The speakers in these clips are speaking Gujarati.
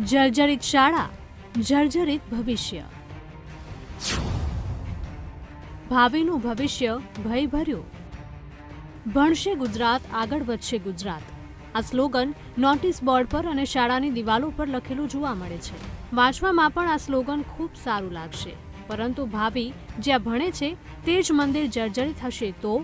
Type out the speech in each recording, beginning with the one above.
જર્જરિત શાળા, જર્જરિત ભવિષ્ય. ભાવિનું ભવિષ્ય ભયભર્યું. ભણશે ગુજરાત, આગળ વધશે ગુજરાત. આ સ્લોગન નોટિસ બોર્ડ પર અને શાળાની દિવાલો પર લખેલું જોવા મળે છે. વાંચવામાં પણ આ સ્લોગન ખૂબ સારું લાગશે, પરંતુ ભાવિ જ્યાં ભણે છે તે જ મંદિર જર્જરિત હશે તો?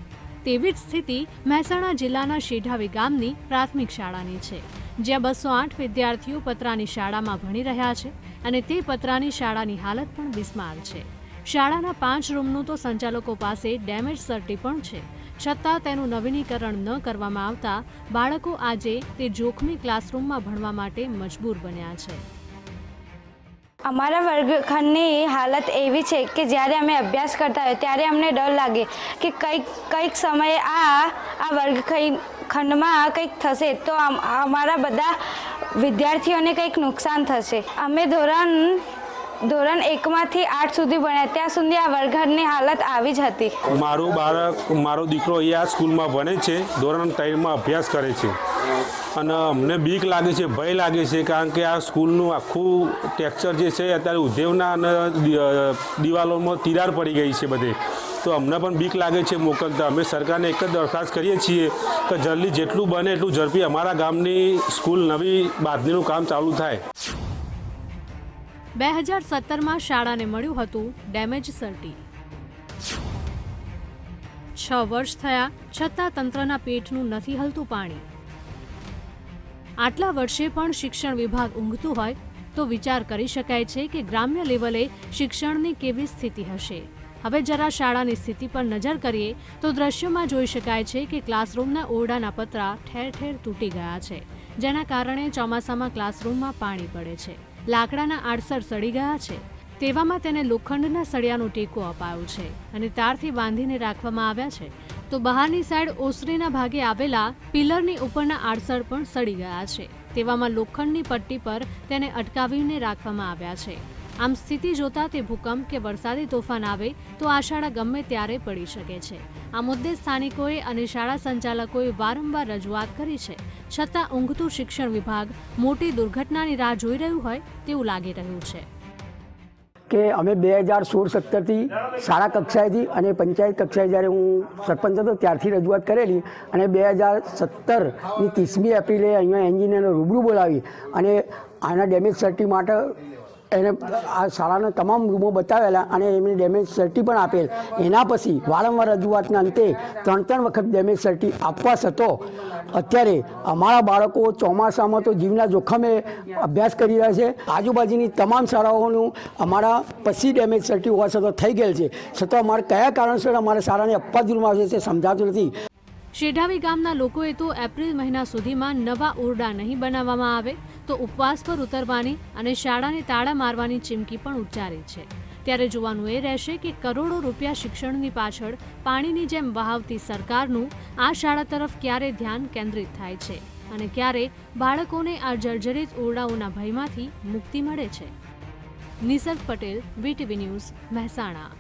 તેવી જ સ્થિતિ મહેસાણા જિલ્લાના શેઢાવી ગામની પ્રાથમિક શાળાની છે, જ્યાં 208 વિદ્યાર્થીઓ પતરાની શાળામાં ભણી રહ્યા છે અને તે પતરાની શાળાની હાલત પણ બિસ્માર છે. શાળાના 5 રૂમનું તો સંચાલકો પાસે ડેમેજ સર્ટી પણ છે, છતાં તેનું નવીનીકરણ ન કરવામાં આવતા બાળકો આજે તે જોખમી ક્લાસરૂમમાં ભણવા માટે મજબૂર બન્યા છે. અમારા વર્ગખંડની હાલત એવી છે કે જ્યારે અમે અભ્યાસ કરતા હોય ત્યારે અમને ડર લાગે કે કંઈક સમયે આ વર્ગખંડમાં કંઈક થશે તો અમારા બધા વિદ્યાર્થીઓને કંઈક નુકસાન થશે. અમે ધોરણ 1માંથી 8 સુધી ભણ્યા, ત્યાં સુધી આ વર્ગખંડની હાલત આવી જ હતી. મારો દીકરો અહીંયા સ્કૂલમાં ભણે છે, ધોરણ 3માં અભ્યાસ કરે છે અને અમને બીક લાગે છે, ભય લાગે છે, કારણ કે આ સ્કૂલનું આખું ટેક્સચર જે છે અત્યારે ઉદ્યોગના અને દિવાલોમાં તિરાડ પડી ગઈ છે બધે, તો અમને પણ બીક લાગે છે મોકલતા. અમે સરકારને એક જ દરખાસ્ત કરીએ છીએ કે જલ્દી જેટલું બને એટલું ઝડપી અમારા ગામની સ્કૂલ નવી બાંધણીનું કામ ચાલુ થાય. 2017માં શાળાને મળ્યું હતું ડેમેજ સર્ટી. 6 વર્ષ થયા છતાં તંત્રના પેટનું નથી હલતું પાણી. આટલા વર્ષે પણ શિક્ષણ વિભાગ ઊંઘતું હોય તો વિચાર કરી શકાય છે કે ગ્રામ્ય લેવલે શિક્ષણની કેવી સ્થિતિ હશે. હવે જરા શાળાની સ્થિતિ પર નજર કરીએ તો દ્રશ્યમાં જોઈ શકાય છે કે ક્લાસરૂમના ઓરડાના પતરા ઠેર ઠેર તૂટી ગયા છે, જેના કારણે ચોમાસામાં ક્લાસરૂમમાં પાણી પડે છે. લાકડાના આડસર સડી ગયા છે, તેવામાં તેને લોખંડના સળિયાનો ટેકો અપાયો છે અને તારથી બાંધીને રાખવામાં આવ્યા છે. તો બહારની સાઈડ ઓસરીના ભાગે આવેલા પિલરની ઉપરના આડસર પણ સડી ગયા છે, તેવામાં લોખંડની પટ્ટી પર તેને અટકાવીને રાખવામાં આવ્યા છે. આમ સ્થિતિ જોતા તે ભૂકંપ કે વરસાદી તોફાન આવે તો આ શાળા ગમે ત્યારે પડી શકે છે. આ મુદ્દે સ્થાનિકોએ અને શાળા સંચાલકોએ વારંવાર રજૂઆત કરી છે, છતાં ઊંઘતું શિક્ષણ વિભાગ મોટી દુર્ઘટનાની રાહ જોઈ રહ્યું હોય તેવું લાગી રહ્યું છે. કે અમે 2016-17થી શાળા કક્ષાએથી અને પંચાયત કક્ષાએ જ્યારે હું સરપંચ હતો ત્યારથી રજૂઆત કરેલી અને 2017ની 30મી એપ્રિલે અહીંયા એન્જિનિયરને રૂબરૂ બોલાવી અને આના ડેમેજ સર્ટી માટે એને આ શાળાના તમામ રૂમો બતાવેલા અને એમને ડેમેજ સર્ટી પણ આપેલ. એના પછી વારંવાર રજૂઆતના અંતે 3 વખત ડેમેજ સર્ટી આપવા છતાં અત્યારે અમારા બાળકો ચોમાસામાં તો જીવના જોખમે અભ્યાસ કરી રહ્યા છે. આજુબાજુની તમામ શાળાઓનું અમારા પછી ડેમેજ સર્ટી હોવા છતાં થઈ ગયેલ છે, છતાં અમારે કયા કારણસર અમારા શાળાને આપવા જરૂર આવે છે સમજાતું નથી. શેઢાવી ગામના લોકોએ તો એપ્રિલ મહિના સુધીમાં નવા ઓરડા નહીં બનાવવામાં આવે તો ઉપવાસ પર ઉતરવાની અને શાળાને તાળા મારવાની ચીમકી પણ ઉચ્ચારી છે. ત્યારે જોવાનું એ રહેશે કે કરોડો રૂપિયા શિક્ષણની પાછળ પાણીની જેમ વહાવતી સરકારનું આ શાળા તરફ ક્યારે ધ્યાન કેન્દ્રિત થાય છે અને ક્યારે બાળકોને આ જર્જરિત ઓરડાઓના ભયમાંથી મુક્તિ મળે છે. નિસર્ગ પટેલ, VTV ન્યૂઝ, મહેસાણા.